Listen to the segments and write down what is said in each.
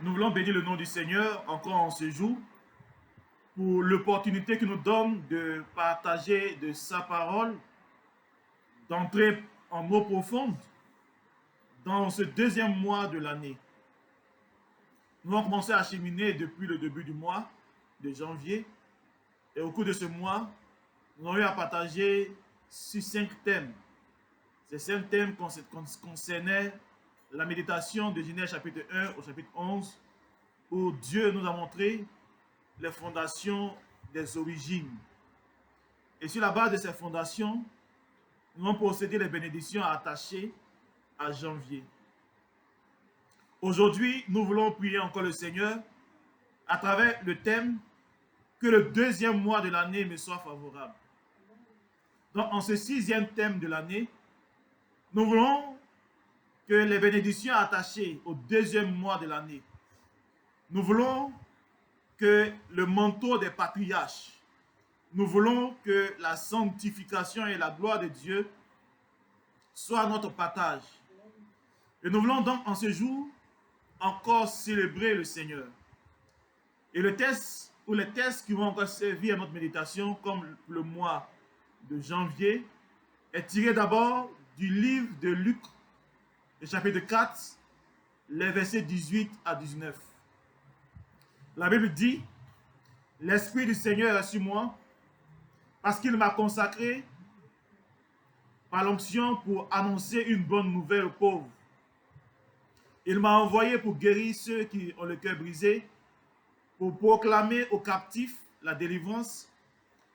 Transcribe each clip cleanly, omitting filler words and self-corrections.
Nous voulons bénir le nom du Seigneur encore en ce jour pour l'opportunité qu'il nous donne de partager de sa parole, d'entrer en eau profonde dans ce deuxième mois de l'année. Nous avons commencé à cheminer depuis le début du mois de janvier et au cours de ce mois, nous avons eu à partager sur 5 thèmes. Ces 5 thèmes concernaient la méditation de Genèse chapitre 1 au chapitre 11 où Dieu nous a montré les fondations des origines. Et sur la base de ces fondations, nous allons procéder les bénédictions attachées à janvier. Aujourd'hui, nous voulons prier encore le Seigneur à travers le thème que le deuxième mois de l'année me soit favorable. Donc, en ce 6e thème de l'année, nous voulons que les bénédictions attachées au deuxième mois de l'année, nous voulons que le manteau des patriarches, nous voulons que la sanctification et la gloire de Dieu soient notre partage. Et nous voulons donc en ce jour encore célébrer le Seigneur. Et le texte ou les textes qui vont encore servir à notre méditation, comme le mois de janvier, est tiré d'abord du livre de Luc, le chapitre 4, les versets 18 à 19. La Bible dit: l'Esprit du Seigneur est sur moi, parce qu'il m'a consacré par l'onction pour annoncer une bonne nouvelle aux pauvres. Il m'a envoyé pour guérir ceux qui ont le cœur brisé, pour proclamer aux captifs la délivrance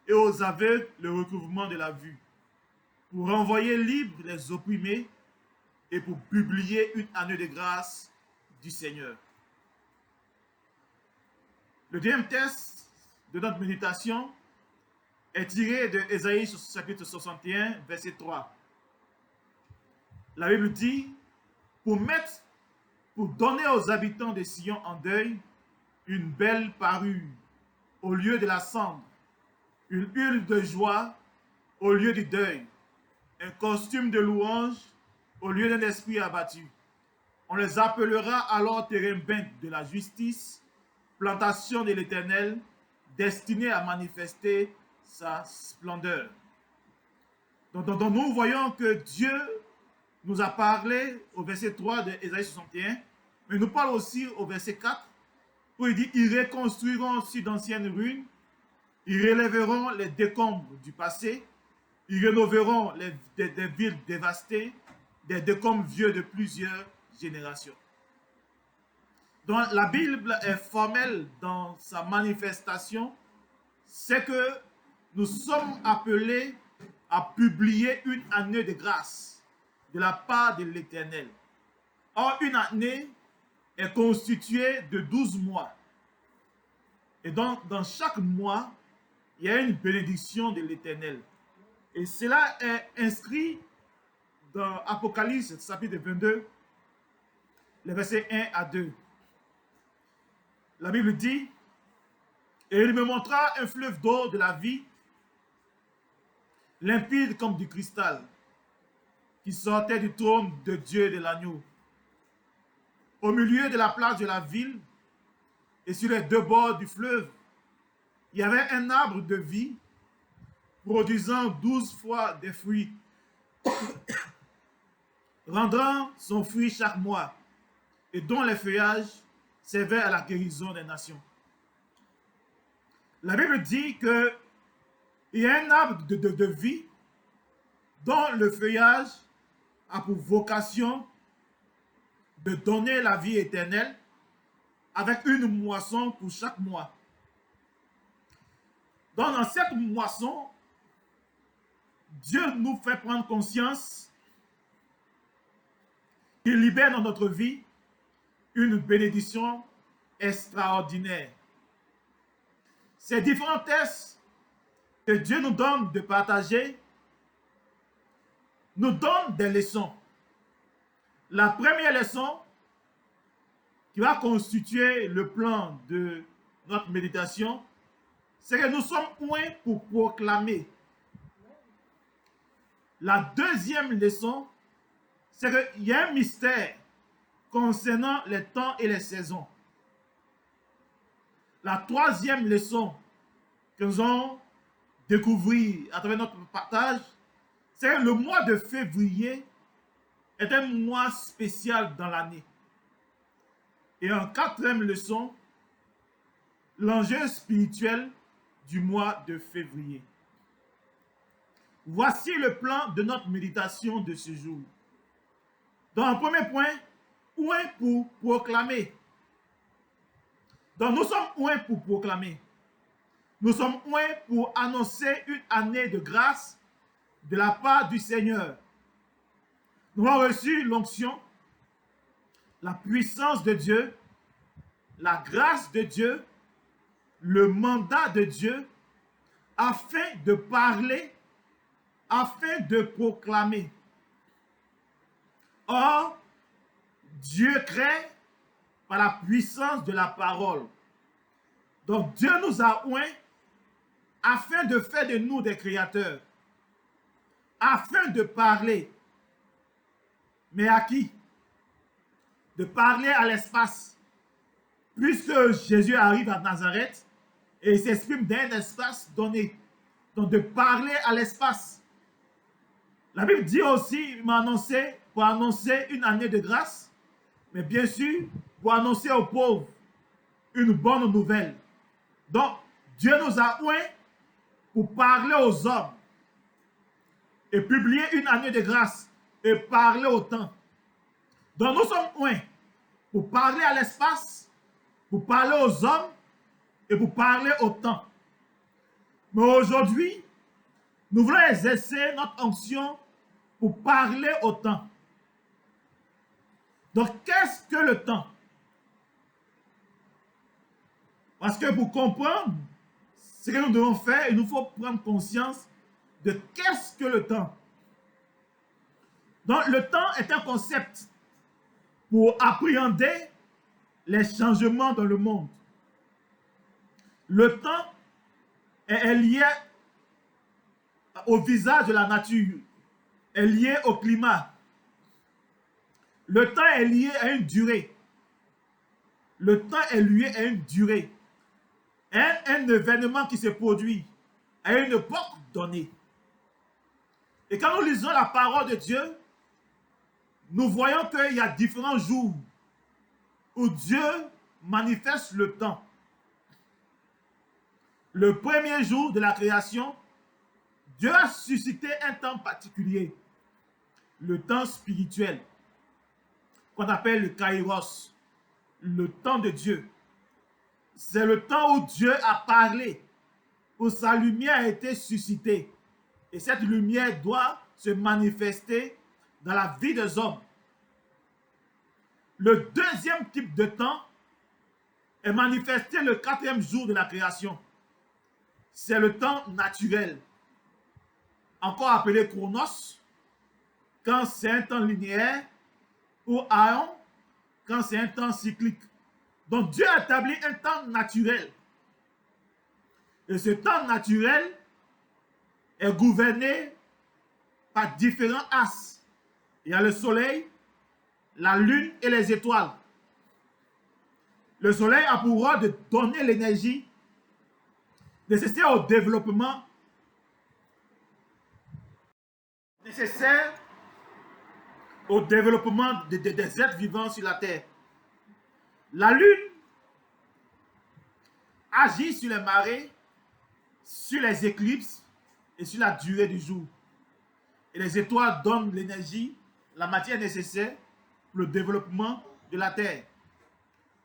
et aux aveugles le recouvrement de la vue, pour renvoyer libres les opprimés et pour publier une année de grâce du Seigneur. Le deuxième texte de notre méditation est tiré de Ésaïe chapitre 61, verset 3. La Bible dit: pour donner aux habitants de Sion en deuil une belle parure au lieu de la cendre, une huile de joie au lieu du deuil, un costume de louange au lieu d'un esprit abattu. On les appellera alors térébinthes de la justice, plantation de l'Éternel, destinée à manifester sa splendeur. Donc, nous voyons que Dieu nous a parlé au verset 3 de Ésaïe 61, mais il nous parle aussi au verset 4, où il dit: ils reconstruiront aussi d'anciennes ruines, ils relèveront les décombres du passé, ils rénoveront des villes dévastées, des décombres vieux de plusieurs générations. Donc la Bible est formelle dans sa manifestation, c'est que nous sommes appelés à publier une année de grâce de la part de l'Éternel. Or, une année est constituée de 12 mois. Et donc, dans chaque mois, il y a une bénédiction de l'Éternel. Et cela est inscrit dans Apocalypse, chapitre 22, les versets 1 à 2. La Bible dit: et il me montra un fleuve d'eau de la vie, limpide comme du cristal, qui sortait du trône de Dieu et de l'agneau. Au milieu de la place de la ville et sur les deux bords du fleuve, il y avait un arbre de vie produisant 12 fois des fruits, rendant son fruit chaque mois, et dont les feuillages servaient à la guérison des nations. La Bible dit qu'il y a un arbre de vie dont le feuillage a pour vocation de donner la vie éternelle, avec une moisson pour chaque mois. Donc, dans cette moisson, Dieu nous fait prendre conscience qu'il libère dans notre vie une bénédiction extraordinaire. Ces différents textes que Dieu nous donne de partager nous donnent des leçons. La première leçon qui va constituer le plan de notre méditation, c'est que nous sommes points pour proclamer. La deuxième leçon, c'est qu'il y a un mystère concernant les temps et les saisons. La troisième leçon que nous allons découvrir à travers notre partage, c'est que le mois de février est un mois spécial dans l'année. Et en quatrième leçon, l'enjeu spirituel du mois de février. Voici le plan de notre méditation de ce jour. Dans le premier point, point pour proclamer. Donc nous sommes point pour proclamer. Nous sommes point pour annoncer une année de grâce de la part du Seigneur. Nous avons reçu l'onction, la puissance de Dieu, la grâce de Dieu, le mandat de Dieu, afin de parler, afin de proclamer. Or, Dieu crée par la puissance de la parole. Donc Dieu nous a oints afin de faire de nous des créateurs, afin de parler. Mais à qui? De parler à l'espace. Puisque Jésus arrive à Nazareth et il s'exprime dans un espace donné. Donc de parler à l'espace. La Bible dit aussi, il m'a annoncé, pour annoncer une année de grâce, mais bien sûr, pour annoncer aux pauvres une bonne nouvelle. Donc, Dieu nous a oints pour parler aux hommes et publier une année de grâce et parler au temps. Donc, nous sommes oints pour parler à l'espace, pour parler aux hommes et pour parler au temps. Mais aujourd'hui, nous voulons exercer notre onction pour parler au temps. Donc, qu'est-ce que le temps? Parce que pour comprendre ce que nous devons faire, il nous faut prendre conscience de qu'est-ce que le temps. Donc, le temps est un concept pour appréhender les changements dans le monde. Le temps est lié au visage de la nature, est lié au climat. Le temps est lié à une durée. Le temps est lié à une durée. Un événement qui se produit à une époque donnée. Et quand nous lisons la parole de Dieu, nous voyons qu'il y a différents jours où Dieu manifeste le temps. Le premier jour de la création, Dieu a suscité un temps particulier, le temps spirituel, qu'on appelle le Kairos, le temps de Dieu. C'est le temps où Dieu a parlé, où sa lumière a été suscitée. Et cette lumière doit se manifester dans la vie des hommes. Le deuxième type de temps est manifesté le quatrième jour de la création. C'est le temps naturel, encore appelé chronos, quand c'est un temps linéaire, ou aeon, quand c'est un temps cyclique. Donc Dieu a établi un temps naturel. Et ce temps naturel est gouverné par différents astres. Il y a le soleil, la lune et les étoiles. Le soleil a pour rôle de donner l'énergie nécessaire au développement, nécessaire au développement des êtres vivants sur la terre. La lune agit sur les marées, sur les éclipses et sur la durée du jour. Et les étoiles donnent l'énergie, la matière nécessaire pour le développement de la terre.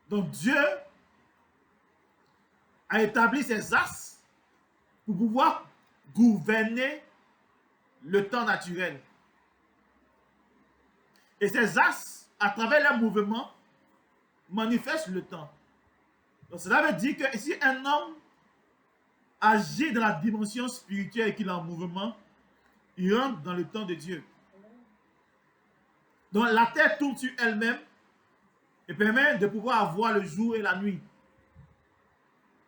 Donc Dieu a établi ses astres pour pouvoir gouverner le temps naturel. Et ces astres, à travers leur mouvement, manifestent le temps. Donc cela veut dire que si un homme agit dans la dimension spirituelle et qu'il est en mouvement, il rentre dans le temps de Dieu. Donc la terre tourne sur elle-même et permet de pouvoir avoir le jour et la nuit.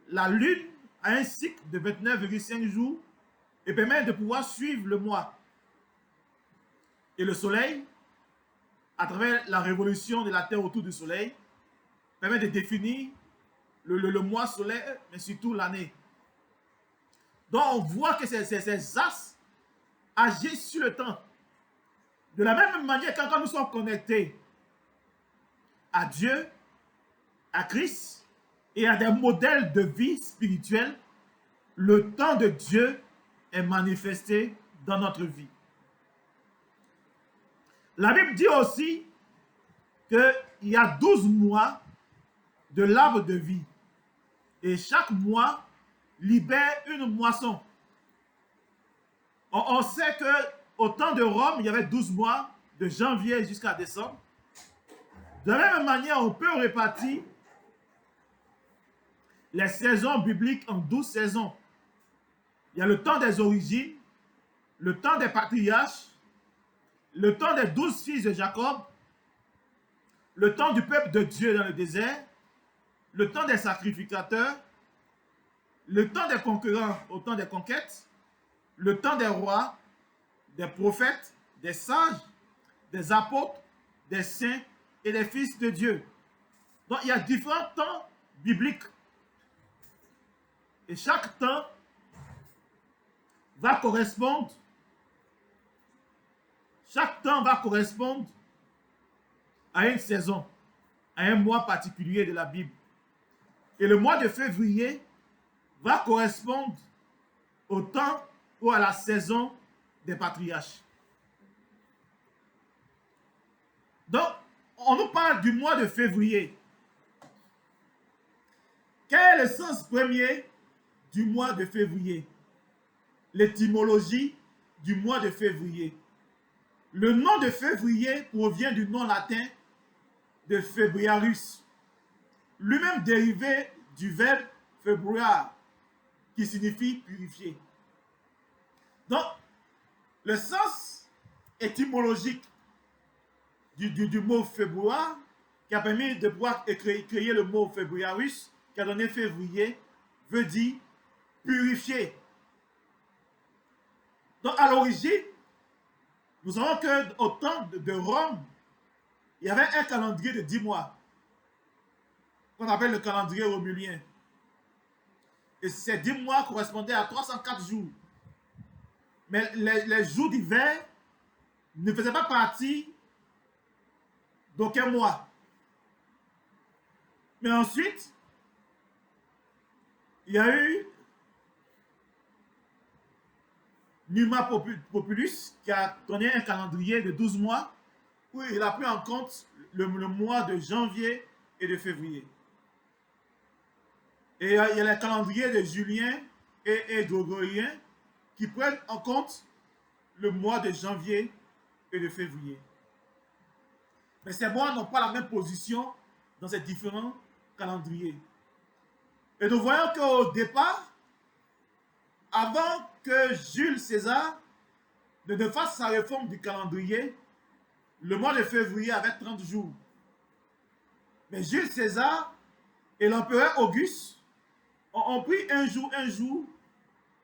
La lune a un cycle de 29,5 jours et permet de pouvoir suivre le mois. Et le soleil, à travers la révolution de la terre autour du soleil, permet de définir le mois solaire, mais surtout l'année. Donc on voit que ces astres agissent sur le temps. De la même manière, quand nous sommes connectés à Dieu, à Christ et à des modèles de vie spirituelle, le temps de Dieu est manifesté dans notre vie. La Bible dit aussi qu'il y a 12 mois de l'arbre de vie. Et chaque mois libère une moisson. On sait qu'au temps de Rome, il y avait 12 mois, de janvier jusqu'à décembre. De la même manière, on peut répartir les saisons bibliques en 12 saisons. Il y a le temps des origines, le temps des patriarches, le temps des 12 fils de Jacob, le temps du peuple de Dieu dans le désert, le temps des sacrificateurs, le temps des conquérants au temps des conquêtes, le temps des rois, des prophètes, des sages, des apôtres, des saints et des fils de Dieu. Donc il y a différents temps bibliques. Et chaque temps va correspondre, à une saison, à un mois particulier de la Bible. Et le mois de février va correspondre au temps ou à la saison des patriarches. Donc, on nous parle du mois de février. Quel est le sens premier du mois de février? L'étymologie du mois de février. Le nom de février provient du nom latin de Febriarus, lui-même dérivé du verbe februar, qui signifie purifier. Donc, le sens étymologique du mot février, qui a permis de pouvoir créer le mot Febriarus, qui a donné février, veut dire purifier. Donc, à l'origine, nous savons qu'au temps de Rome, il y avait un calendrier de 10 mois, qu'on appelle le calendrier romulien. Et ces 10 mois correspondaient à 304 jours. Mais les jours d'hiver ne faisaient pas partie d'aucun mois. Mais ensuite, il y a eu Numa Populus qui a donné un calendrier de 12 mois où il a pris en compte le mois de janvier et de février. Et il y a le calendrier de Julien et Grégorien qui prennent en compte le mois de janvier et de février. Mais ces mois n'ont pas la même position dans ces différents calendriers. Et nous voyons qu'au départ, avant que Jules César ne fasse sa réforme du calendrier, le mois de février avait 30 jours. Mais Jules César et l'empereur Auguste ont pris un jour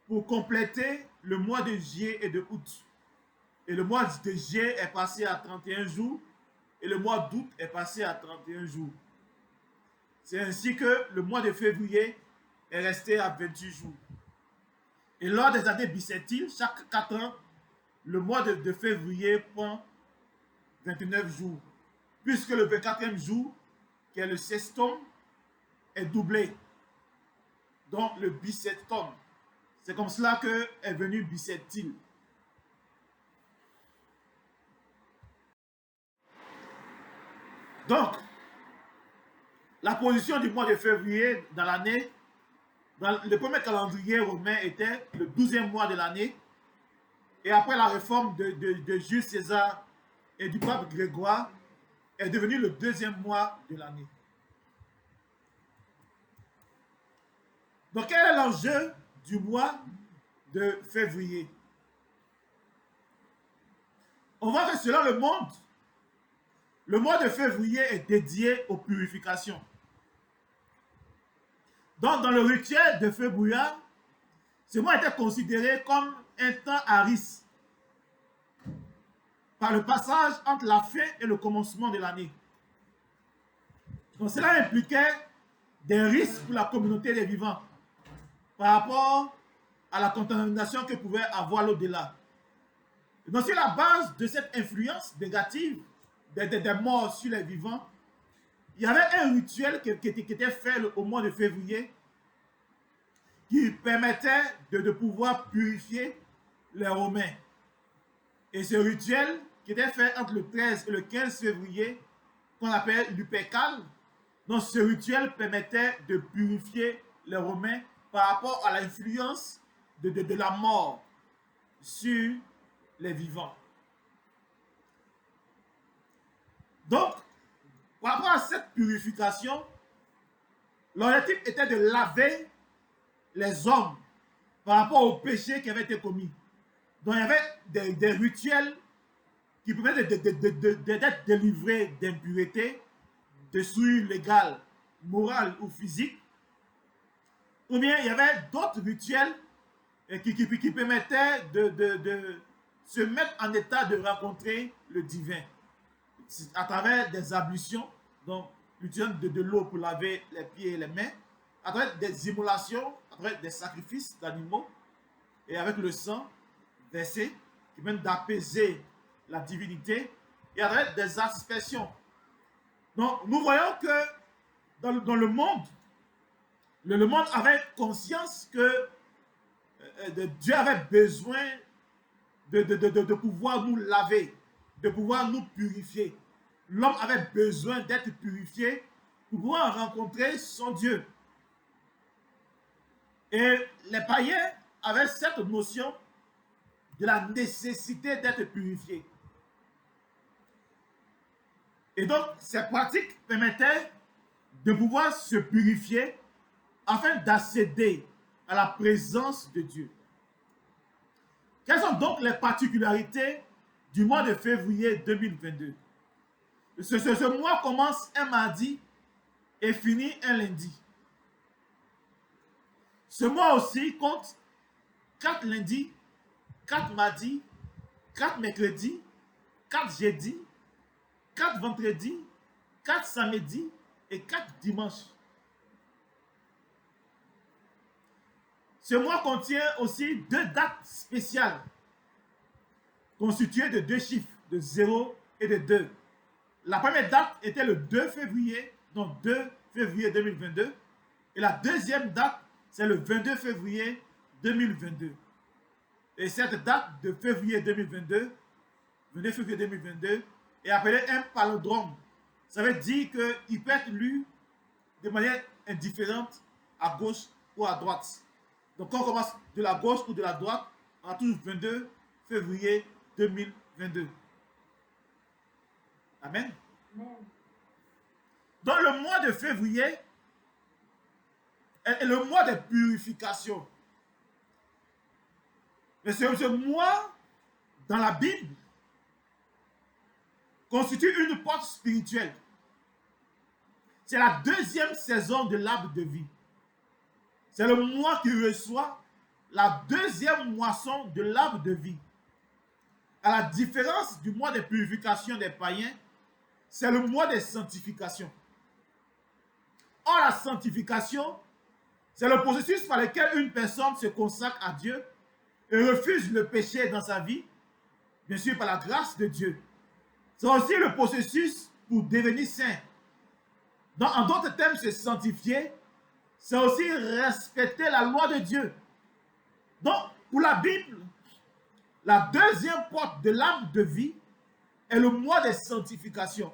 pour compléter le mois de juillet et de août. Et le mois de juillet est passé à 31 jours et le mois d'août est passé à 31 jours. C'est ainsi que le mois de février est resté à 28 jours. Et lors des années bissextiles, chaque 4 ans, le mois de février prend 29 jours. Puisque le 24e jour, qui est le sextome, est doublé. Donc le bissextome. C'est comme cela qu'est venu bissextile. Donc, la position du mois de février dans l'année, dans le premier calendrier romain était le 12e mois de l'année. Et après la réforme de Jules César et du pape Grégoire, est devenu le 2e mois de l'année. Donc, quel est l'enjeu du mois de février? On voit que selon le monde, le mois de février est dédié aux purifications. Donc, dans le rituel de février, ce mois était considéré comme un temps à risque par le passage entre la fin et le commencement de l'année. Donc, cela impliquait des risques pour la communauté des vivants par rapport à la contamination que pouvait avoir l'au-delà. Donc, sur la base de cette influence négative des morts sur les vivants, il y avait un rituel qui était fait au mois de février qui permettait de pouvoir purifier les Romains. Et ce rituel qui était fait entre le 13 et le 15 février, qu'on appelle l'Upécal, donc ce rituel permettait de purifier les Romains par rapport à l'influence de la mort sur les vivants. Donc, par rapport à cette purification, l'objectif était de laver les hommes par rapport au péché qui avait été commis. Donc, il y avait des rituels qui permettaient d'être délivrés d'impureté, de souillure légale, morale ou physique. Ou bien, il y avait d'autres rituels qui permettaient de se mettre en état de rencontrer le divin à travers des ablutions, donc l'utilisation de l'eau pour laver les pieds et les mains, à travers des immolations, à travers des sacrifices d'animaux, et avec le sang versé, qui permet d'apaiser la divinité, et à travers des aspersions. Donc, nous voyons que dans le monde avait conscience que Dieu avait besoin de pouvoir nous laver, de pouvoir nous purifier. L'homme avait besoin d'être purifié pour pouvoir rencontrer son Dieu. Et les païens avaient cette notion de la nécessité d'être purifié. Et donc, ces pratiques permettaient de pouvoir se purifier afin d'accéder à la présence de Dieu. Quelles sont donc les particularités du mois de février 2022? Ce mois commence un mardi et finit un lundi. Ce mois aussi compte 4 lundis, 4 mardis, 4 mercredis, 4 jeudis, 4 vendredis, 4 samedis et 4 dimanches. Ce mois contient aussi 2 dates spéciales constituées de 2 chiffres, de 0 et de 2. La première date était le 2 février, donc 2 février 2022. Et la deuxième date, c'est le 22 février 2022. Et cette date de février 2022, 22 février 2022, est appelée un palindrome. Ça veut dire qu'il peut être lu de manière indifférente à gauche ou à droite. Donc, quand on commence de la gauche ou de la droite, on a toujours 22 février 2022. Amen. Amen. Dans le mois de février est le mois de purification. Mais ce mois, dans la Bible, constitue une porte spirituelle. C'est la deuxième saison de l'arbre de vie. C'est le mois qui reçoit la deuxième moisson de l'arbre de vie. À la différence du mois de purification des païens, c'est le mois de sanctification. Or, la sanctification, c'est le processus par lequel une personne se consacre à Dieu et refuse le péché dans sa vie, bien sûr par la grâce de Dieu. C'est aussi le processus pour devenir saint. Donc, en d'autres termes, se sanctifier, c'est aussi respecter la loi de Dieu. Donc, pour la Bible, la deuxième porte de l'arbre de vie est le mois de sanctification,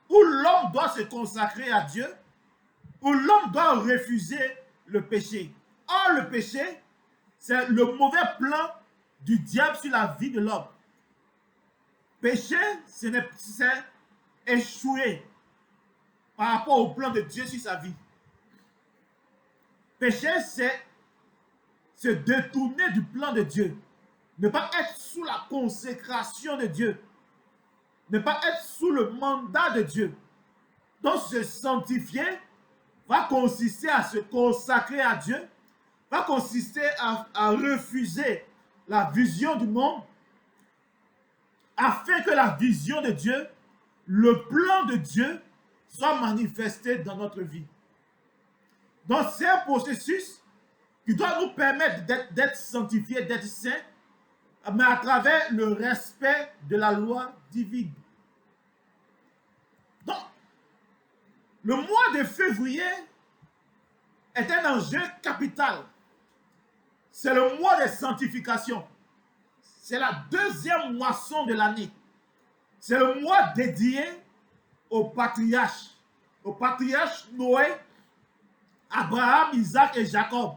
où l'homme doit se consacrer à Dieu, où l'homme doit refuser le péché. Or, le péché, c'est le mauvais plan du diable sur la vie de l'homme. Péché, c'est échouer par rapport au plan de Dieu sur sa vie. Péché, c'est se détourner du plan de Dieu. Ne pas être sous la consécration de Dieu. Ne pas être sous le mandat de Dieu. Donc, se sanctifier va consister à se consacrer à Dieu, va consister à refuser la vision du monde, afin que la vision de Dieu, le plan de Dieu, soit manifesté dans notre vie. Donc c'est un processus qui doit nous permettre d'être sanctifiés, d'être saints, mais à travers le respect de la loi divine. Donc, le mois de février est un enjeu capital. C'est le mois de sanctification. C'est la deuxième moisson de l'année. C'est le mois dédié aux patriarches Noé, Abraham, Isaac et Jacob.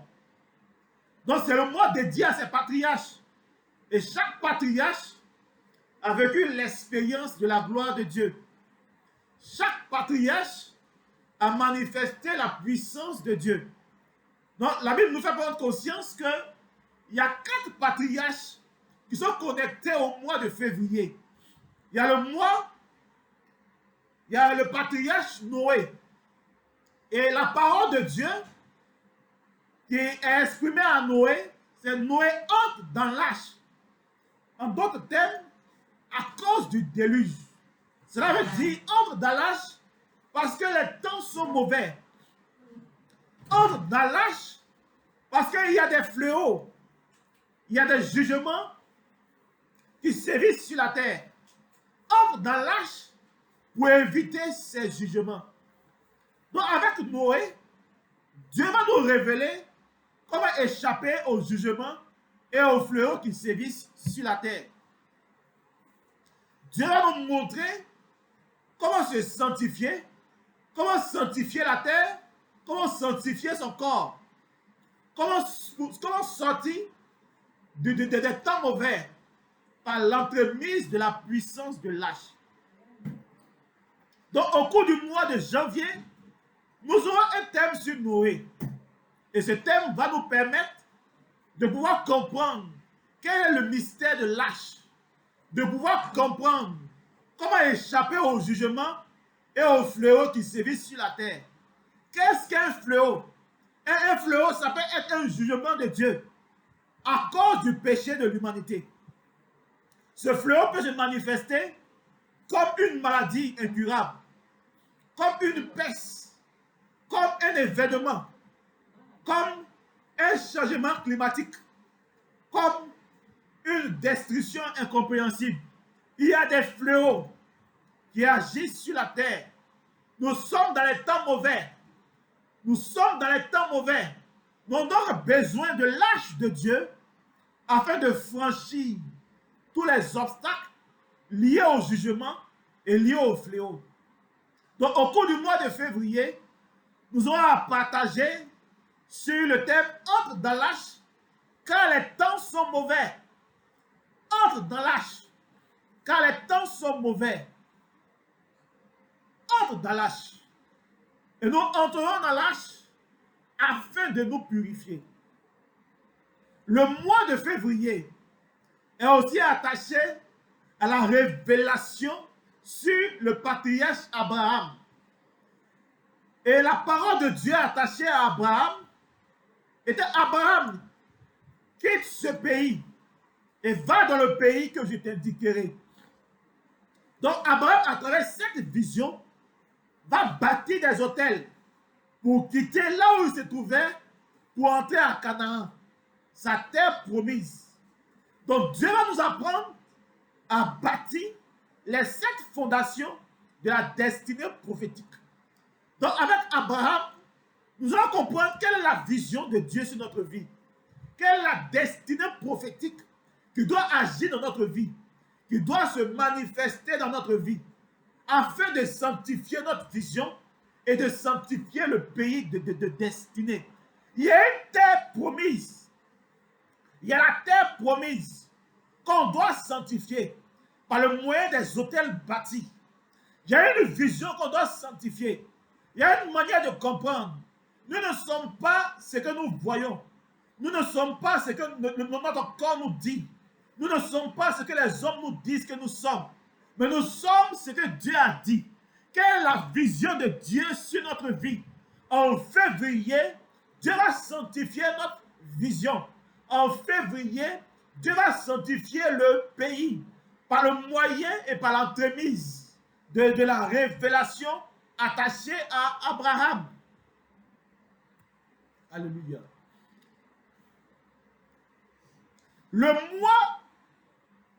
Donc c'est le mois dédié à ces patriarches. Et chaque patriarche a vécu l'expérience de la gloire de Dieu. Chaque patriarche a manifesté la puissance de Dieu. Donc la Bible nous fait prendre conscience qu'il y a 4 patriarches qui sont connectés au mois de février. Il y a le patriarche Noé. Et la parole de Dieu qui est exprimée à Noé, c'est Noé entre dans l'arche. En d'autres termes, à cause du déluge. Cela veut dire entre dans l'arche parce que les temps sont mauvais. Entre dans l'arche parce qu'il y a des fléaux. Il y a des jugements qui sévissent sur la terre. Entre dans l'arche pour éviter ces jugements. Donc avec Noé, Dieu va nous révéler comment échapper aux jugements et aux fléaux qui sévissent sur la terre. Dieu va nous montrer comment se sanctifier, comment sanctifier la terre, comment sanctifier son corps, comment sortir des temps mauvais par l'entremise de la puissance de l'âge. Donc au cours du mois de janvier, nous aurons un thème sur Noé. Et ce thème va nous permettre de pouvoir comprendre quel est le mystère de l'âge, de pouvoir comprendre comment échapper au jugement et aux fléaux qui sévissent sur la terre. Qu'est-ce qu'un fléau? Un fléau, ça peut être un jugement de Dieu à cause du péché de l'humanité. Ce fléau peut se manifester comme une maladie incurable, comme une peste, comme un événement, comme un changement climatique, comme une destruction incompréhensible. Il y a des fléaux qui agissent sur la terre. Nous sommes dans les temps mauvais. Nous sommes dans les temps mauvais. Nous avons donc besoin de l'âge de Dieu afin de franchir tous les obstacles liés au jugement et liés au fléau. Donc au cours du mois de février, nous aurons à partager sur le thème entre dans l'âge car les temps sont mauvais. Entre dans l'âge car les temps sont mauvais. Entre dans l'âge. Et nous entrerons dans l'âge afin de nous purifier. Le mois de février est aussi attaché à la révélation sur le patriarche Abraham. Et la parole de Dieu attachée à Abraham était: Abraham, quitte ce pays et va dans le pays que je t'indiquerai. Donc Abraham, à travers cette vision, va bâtir des hôtels pour quitter là où il se trouvait pour entrer à Canaan, sa terre promise. Donc Dieu va nous apprendre à bâtir les 7 fondations de la destinée prophétique. Donc avec Abraham, nous allons comprendre quelle est la vision de Dieu sur notre vie. Quelle est la destinée prophétique qui doit agir dans notre vie, qui doit se manifester dans notre vie, afin de sanctifier notre vision et de sanctifier le pays de destinée. Il y a une terre promise. Il y a la terre promise qu'on doit sanctifier par le moyen des hôtels bâtis. Il y a une vision qu'on doit sanctifier. Il y a une manière de comprendre. Nous ne sommes pas ce que nous voyons. Nous ne sommes pas ce que notre corps nous dit. Nous ne sommes pas ce que les hommes nous disent que nous sommes. Mais nous sommes ce que Dieu a dit. Quelle est la vision de Dieu sur notre vie? En février, Dieu va sanctifier notre vision. En février, Dieu va sanctifier le pays par le moyen et par l'entremise de la révélation attachée à Abraham. Alléluia. Le mois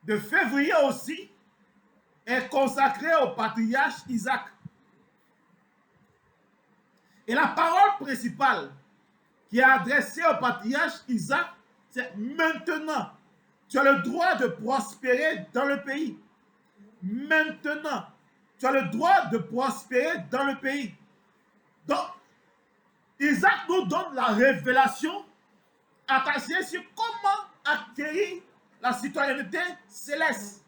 de février aussi est consacré au patriarche Isaac. Et la parole principale qui est adressée au patriarche Isaac, c'est maintenant. Tu as le droit de prospérer dans le pays. Maintenant, tu as le droit de prospérer dans le pays. Donc, Isaac nous donne la révélation attachée sur comment acquérir la citoyenneté céleste.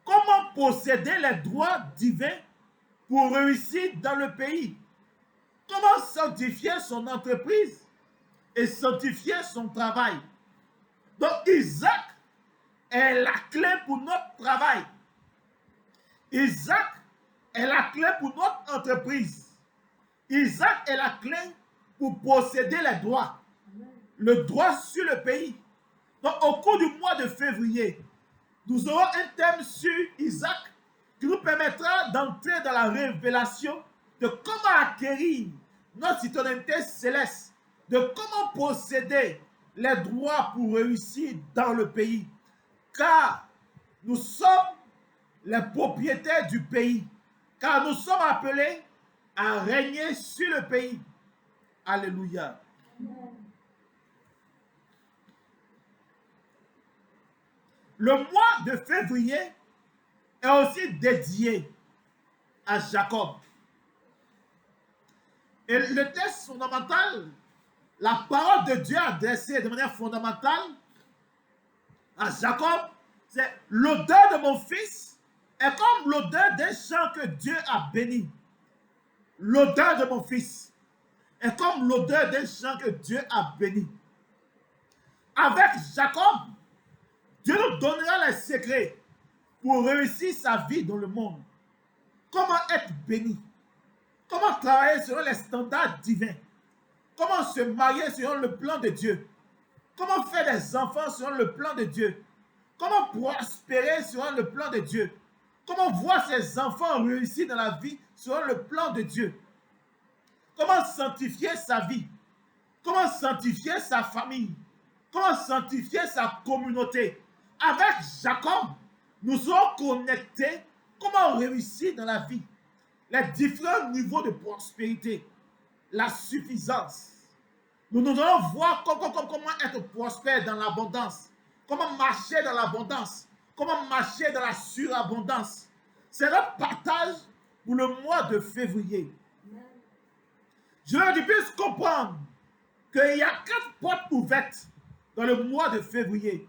Comment posséder les droits divins pour réussir dans le pays. Comment sanctifier son entreprise et sanctifier son travail. Donc Isaac est la clé pour notre travail. Isaac est la clé pour notre entreprise. Isaac est la clé pour posséder les droits. Le droit sur le pays. Donc au cours du mois de février, nous aurons un thème sur Isaac qui nous permettra d'entrer dans la révélation de comment acquérir notre citoyenneté céleste, de comment posséder les droits pour réussir dans le pays. Car nous sommes les propriétaires du pays. Car nous sommes appelés à régner sur le pays. Alléluia. Le mois de février est aussi dédié à Jacob. Et le texte fondamental, la parole de Dieu adressée de manière fondamentale à Jacob, c'est l'odeur de mon fils est comme l'odeur d'un champ que Dieu a béni. L'odeur de mon fils est comme l'odeur d'un champ que Dieu a béni. Avec Jacob, Dieu nous donnera les secrets pour réussir sa vie dans le monde. Comment être béni? Comment travailler selon les standards divins? Comment se marier selon le plan de Dieu? Comment faire des enfants selon le plan de Dieu? Comment prospérer selon le plan de Dieu? Comment voir ses enfants réussir dans la vie selon le plan de Dieu? Comment sanctifier sa vie? Comment sanctifier sa famille? Comment sanctifier sa communauté? Avec Jacob, nous serons connectés. Comment réussir dans la vie? Les différents niveaux de prospérité, la suffisance. Nous allons voir comment être prospère dans l'abondance, comment marcher dans l'abondance, comment marcher dans la surabondance. C'est notre partage pour le mois de février. Je veux que tu puisses comprendre qu'il y a 4 portes ouvertes dans le mois de février.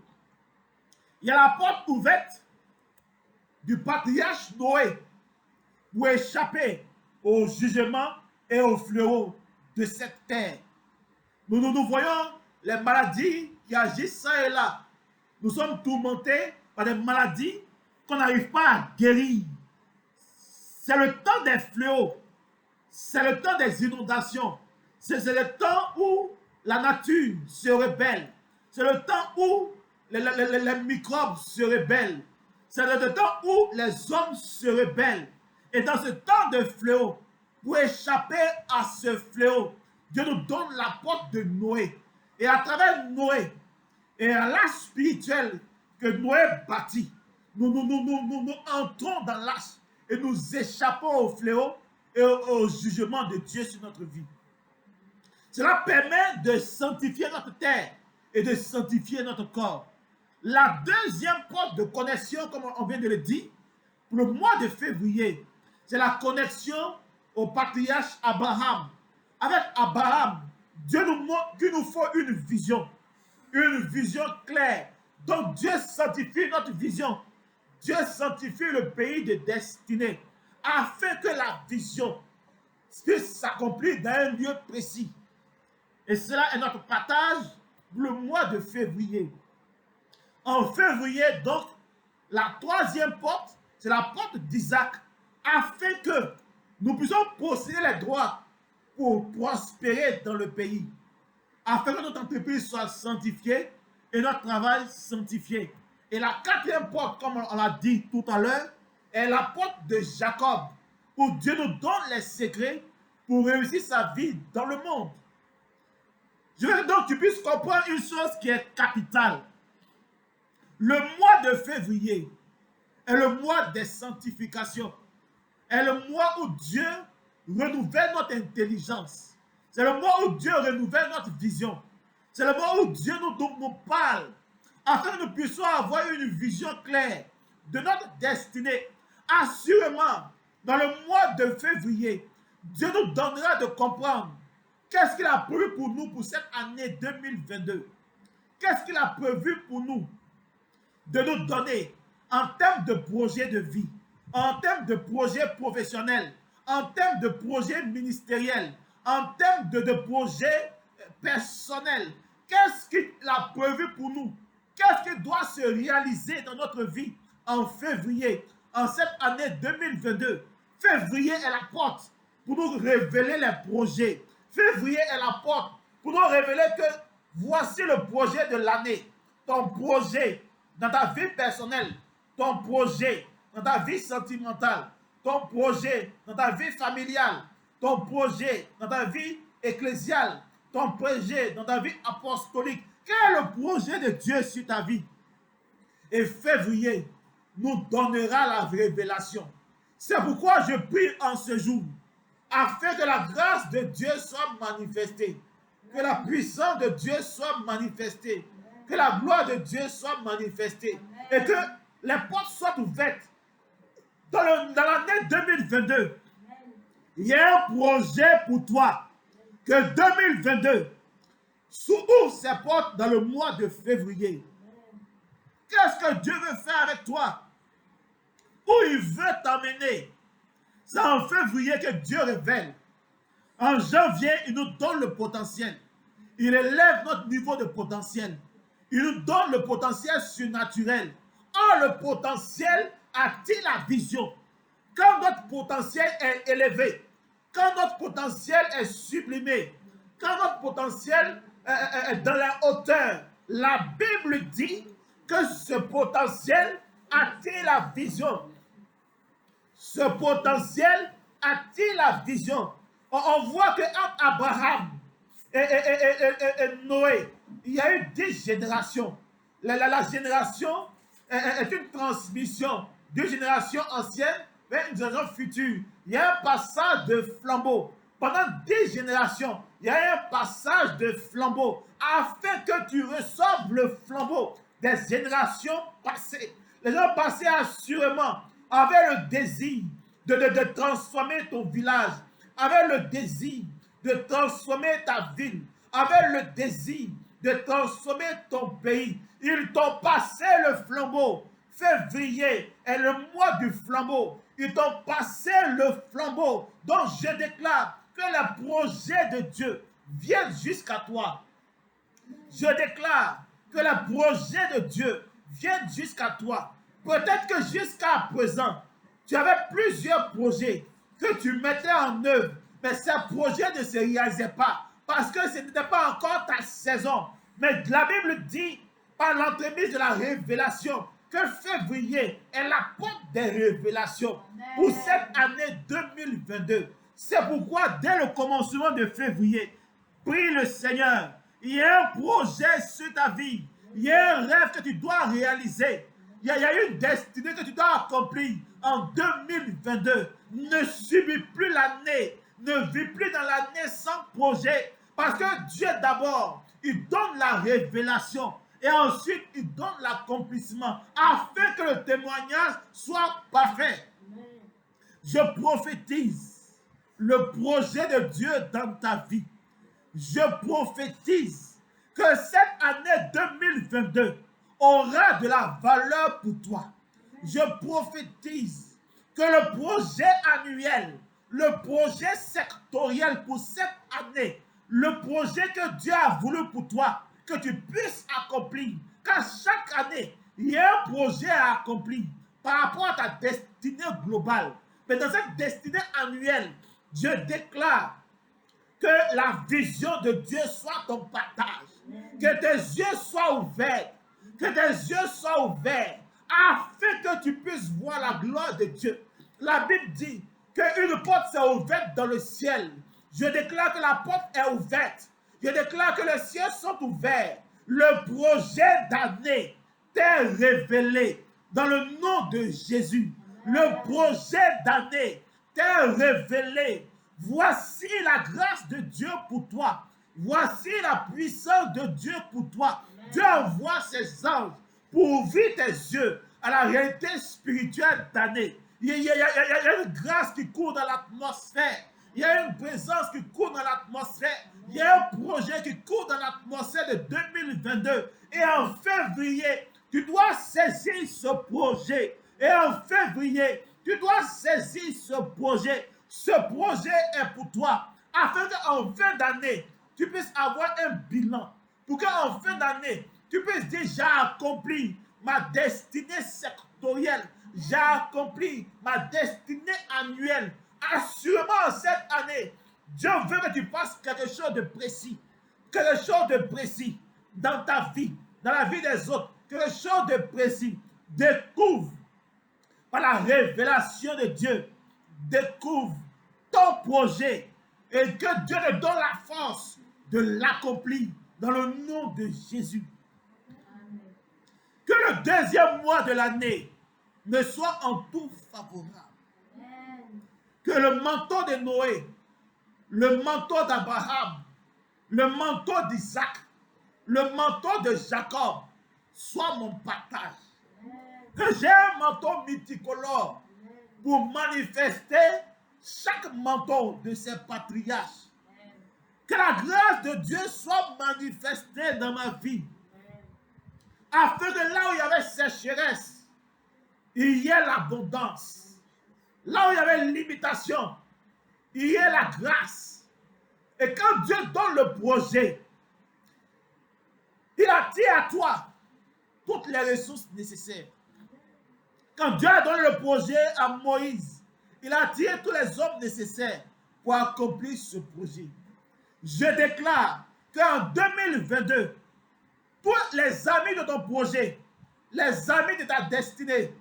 Il y a la porte ouverte du patriarche Noé pour échapper au jugement et au fléau de cette terre. Nous voyons les maladies qui agissent ça et là. Nous sommes tourmentés par des maladies qu'on n'arrive pas à guérir. C'est le temps des fléaux. C'est le temps des inondations. C'est le temps où la nature se rebelle. C'est le temps où les microbes se rebellent. C'est le temps où les hommes se rebellent. Et dans ce temps de fléau, pour échapper à ce fléau, Dieu nous donne la porte de Noé. Et à travers Noé, et à l'arche spirituelle que Noé bâtit, nous entrons dans l'arche et nous échappons au fléau et au jugement de Dieu sur notre vie. Cela permet de sanctifier notre terre et de sanctifier notre corps. La deuxième porte de connexion, comme on vient de le dire, pour le mois de février, c'est la connexion au patriarche Abraham. Avec Abraham, Dieu nous montre qu'il nous faut une vision claire. Donc Dieu sanctifie notre vision. Dieu sanctifie le pays de destinée afin que la vision puisse s'accomplir dans un lieu précis. Et cela est notre partage pour le mois de février. En février, donc, la troisième porte, c'est la porte d'Isaac, afin que nous puissions posséder les droits pour prospérer dans le pays, afin que notre entreprise soit sanctifiée et notre travail sanctifié. Et la quatrième porte, comme on l'a dit tout à l'heure, est la porte de Jacob, où Dieu nous donne les secrets pour réussir sa vie dans le monde. Je veux donc que tu puisses comprendre une chose qui est capitale. Le mois de février est le mois des sanctifications. Est le mois où Dieu renouvelle notre intelligence. C'est le mois où Dieu renouvelle notre vision. C'est le mois où Dieu nous parle afin que nous puissions avoir une vision claire de notre destinée. Assurément, dans le mois de février, Dieu nous donnera de comprendre qu'est-ce qu'il a prévu pour nous pour cette année 2022. Qu'est-ce qu'il a prévu pour nous de nous donner en termes de projet de vie, en termes de projet professionnel, en termes de projet ministériel, en termes de projet personnel. Qu'est-ce qu'il a prévu pour nous? Qu'est-ce qui doit se réaliser dans notre vie en février, en cette année 2022? Février est la porte pour nous révéler les projets. Février est la porte pour nous révéler que voici le projet de l'année. Ton projet dans ta vie personnelle, ton projet dans ta vie sentimentale, ton projet dans ta vie familiale, ton projet dans ta vie ecclésiale, ton projet dans ta vie apostolique. Quel est le projet de Dieu sur ta vie? Et février nous donnera la révélation. C'est pourquoi je prie en ce jour, afin que la grâce de Dieu soit manifestée, que la puissance de Dieu soit manifestée, que la gloire de Dieu soit manifestée, et que les portes soient ouvertes. Dans l'année 2022, il y a un projet pour toi, que 2022 s'ouvre ses portes dans le mois de février. Qu'est-ce que Dieu veut faire avec toi? Où il veut t'emmener? C'est en février que Dieu révèle. En janvier, il nous donne le potentiel. Il élève notre niveau de potentiel. Il nous donne le potentiel surnaturel. Or, le potentiel attire la vision. Quand notre potentiel est élevé, quand notre potentiel est sublimé, quand notre potentiel est dans la hauteur, la Bible dit que ce potentiel attire la vision. Ce potentiel attire la vision. On voit que entre Abraham et Noé, il y a eu 10 générations. La génération est une transmission d'une génération ancienne vers une génération future. Il y a un passage de flambeau. Pendant 10 générations, il y a un passage de flambeau afin que tu reçoives le flambeau des générations passées. Les gens passés assurément avaient le désir de transformer ton village, avaient le désir de transformer ta ville, avaient le désir de transformer ton pays. Ils t'ont passé le flambeau. Février est le mois du flambeau. Ils t'ont passé le flambeau. Donc je déclare que les projets de Dieu viennent jusqu'à toi. Je déclare que les projets de Dieu viennent jusqu'à toi. Peut-être que jusqu'à présent, tu avais plusieurs projets que tu mettais en œuvre, mais ces projets ne se réalisaient pas parce que ce n'était pas encore ta saison. Mais la Bible dit, par l'entremise de la révélation, que février est la porte des révélations pour cette année 2022. C'est pourquoi, dès le commencement de février, prie le Seigneur. Il y a un projet sur ta vie. Il y a un rêve que tu dois réaliser. Il y a une destinée que tu dois accomplir en 2022. Ne subis plus l'année. Ne vis plus dans l'année sans projet. Parce que Dieu d'abord, il donne la révélation. Et ensuite, il donne l'accomplissement. Afin que le témoignage soit parfait. Je prophétise le projet de Dieu dans ta vie. Je prophétise que cette année 2022 aura de la valeur pour toi. Je prophétise que le projet annuel, le projet sectoriel pour cette année, le projet que Dieu a voulu pour toi, que tu puisses accomplir, qu'à chaque année, il y a un projet à accomplir par rapport à ta destinée globale. Mais dans cette destinée annuelle, je déclare que la vision de Dieu soit ton partage. Que tes yeux soient ouverts. Que tes yeux soient ouverts. Afin que tu puisses voir la gloire de Dieu. La Bible dit qu'une porte s'est ouverte dans le ciel. Je déclare que la porte est ouverte. Je déclare que les cieux sont ouverts. Le projet d'année t'est révélé dans le nom de Jésus. Le projet d'année t'est révélé. Voici la grâce de Dieu pour toi. Voici la puissance de Dieu pour toi. Dieu envoie ses anges pour ouvrir tes yeux à la réalité spirituelle d'année. Il y a une grâce qui court dans l'atmosphère. Il y a une présence qui court dans l'atmosphère. Il y a un projet qui court dans l'atmosphère de 2022. Et en février, tu dois saisir ce projet. Et en février, tu dois saisir ce projet. Ce projet est pour toi. Afin qu'en fin d'année, tu puisses avoir un bilan. Pour qu'en fin d'année, tu puisses déjà accomplir ma destinée sectorielle. J'ai accompli ma destinée annuelle. Assurément, cette année, Dieu veut que tu fasses quelque chose de précis. Quelque chose de précis dans ta vie, dans la vie des autres. Quelque chose de précis. Découvre par la révélation de Dieu. Découvre ton projet et que Dieu te donne la force de l'accomplir dans le nom de Jésus. Que le deuxième mois de l'année me soit en tout favorable. Que le manteau de Noé, le manteau d'Abraham, le manteau d'Isaac, le manteau de Jacob soit mon partage. Que j'ai un manteau multicolore pour manifester chaque manteau de ces patriarches. Que la grâce de Dieu soit manifestée dans ma vie. Afin que là où il y avait sécheresse, il y ait l'abondance. Là où il y avait limitation, il y ait la grâce. Et quand Dieu donne le projet, il attire à toi toutes les ressources nécessaires. Quand Dieu a donné le projet à Moïse, il a attiré tous les hommes nécessaires pour accomplir ce projet. Je déclare qu'en 2022, tous les amis de ton projet, les amis de ta destinée,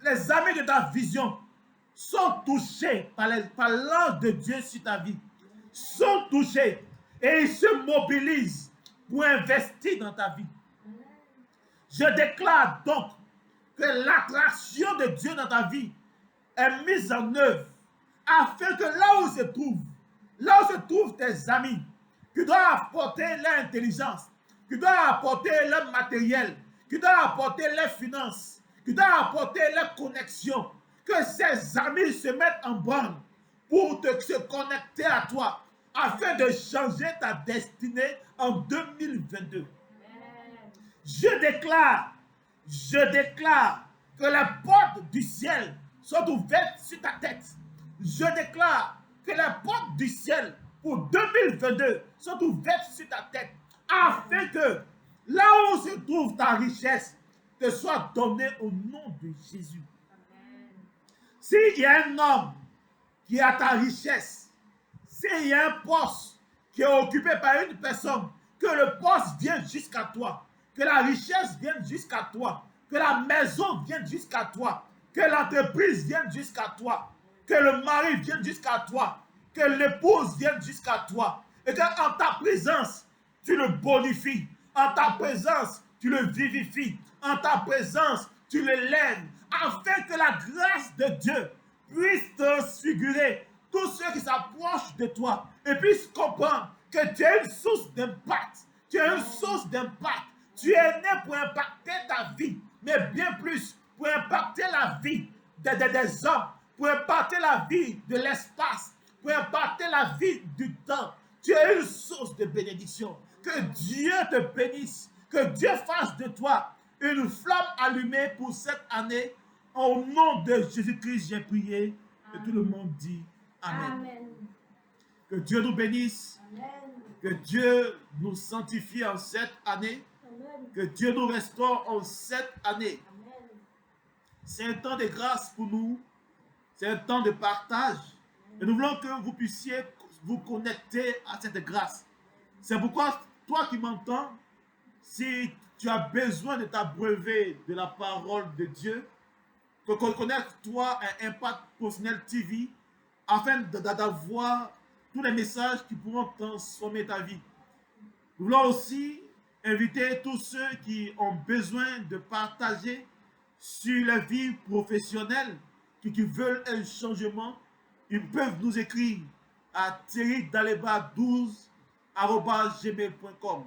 les amis de ta vision sont touchés par l'ange de Dieu sur ta vie. Sont touchés et ils se mobilisent pour investir dans ta vie. Je déclare donc que l'attraction de Dieu dans ta vie est mise en œuvre afin que là où se trouvent tes amis, tu dois apporter leur intelligence, tu dois apporter leur matériel, tu dois apporter leurs finances, tu dois apporter leurs connexions, que ces amis se mettent en branle pour se connecter à toi afin de changer ta destinée en 2022. Je déclare que les portes du ciel sont ouvertes sur ta tête. Je déclare que les portes du ciel pour 2022 sont ouvertes sur ta tête afin que là où se trouve ta richesse te soit donnée au nom de Jésus. S'il y a un homme qui a ta richesse, s'il y a un poste qui est occupé par une personne, que le poste vienne jusqu'à toi, que la richesse vienne jusqu'à toi, que la maison vienne jusqu'à toi, que l'entreprise vienne jusqu'à toi, que le mari vienne jusqu'à toi, que l'épouse vienne jusqu'à toi, et qu'en ta présence, tu le bonifies, en ta présence, tu le vivifies, en ta présence, tu l'élèves, afin que la grâce de Dieu puisse transfigurer tous ceux qui s'approchent de toi et puissent comprendre que tu es une source d'impact. Tu es une source d'impact. Tu es né pour impacter ta vie, mais bien plus pour impacter la vie des hommes, pour impacter la vie de l'espace, pour impacter la vie du temps. Tu es une source de bénédiction. Que Dieu te bénisse, que Dieu fasse de toi une flamme allumée pour cette année. Au nom de Jésus-Christ, j'ai prié. Et tout le monde dit Amen. Amen. Que Dieu nous bénisse. Amen. Que Dieu nous sanctifie en cette année. Amen. Que Dieu nous restaure en cette année. C'est un temps de grâce pour nous. C'est un temps de partage. Et nous voulons que vous puissiez vous connecter à cette grâce. C'est pourquoi, toi qui m'entends, si tu as besoin de t'abreuver de la parole de Dieu, connecte-toi à Impact Professionnel TV afin d'avoir tous les messages qui pourront transformer ta vie. Nous voulons aussi inviter tous ceux qui ont besoin de partager sur la vie professionnelle, qui veulent un changement. Ils peuvent nous écrire à thierrydaleba12@gmail.com.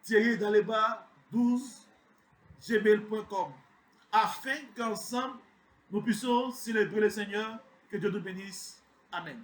thierrydaleba12@gmail.com, afin qu'ensemble nous puissions célébrer le Seigneur. Que Dieu nous bénisse. Amen.